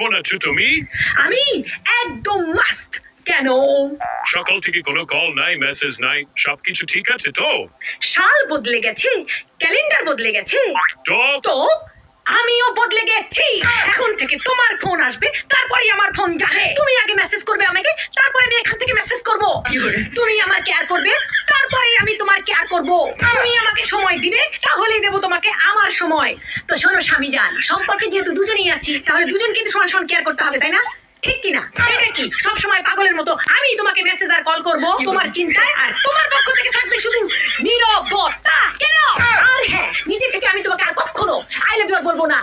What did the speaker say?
কেমন আছো তুমি? আমি একদম মাস্ত। কেন? সকাল থেকে কোনো কল নাই, মেসেজ নাই, সবকিছু ঠিক আছে তো? সাল বদলে গেছে, ক্যালেন্ডার বদলে গেছে, তো তো আমিও বদলে গেছি। এখন থেকে তোমার ফোন আসবে, তারপরে আমার ফোন যাবে। তুমি আগে মেসেজ করবে আমাকে, তারপরে আমি এখান থেকে মেসেজ করব। তুমি আমার কেয়ার করবে, তারপরে আমি তোমার কেয়ার করব। তুমি আমাকে সময় দিবে, তাহলেই দেব তোমাকে আমার সময়। তো শোনো স্বামী জান, সম্পর্কে যেহেতু দুজনেই আছি, তাহলে দুজন কিন্তু সমান সমান কেয়ার করতে হবে, তাই না? ঠিক কিনা? এটা কি সব সময় পাগলের মতো আমি তোমাকে মেসেজ আর কল করব তোমার চিন্তায়, আর তোমার পক্ষ থেকে থাকবে শুধু নীরবতা? কেন? আর হ্যাঁ, নিজে থেকে আমি তোমাকে আর কখনো আই লাভ ইউ বলবো না।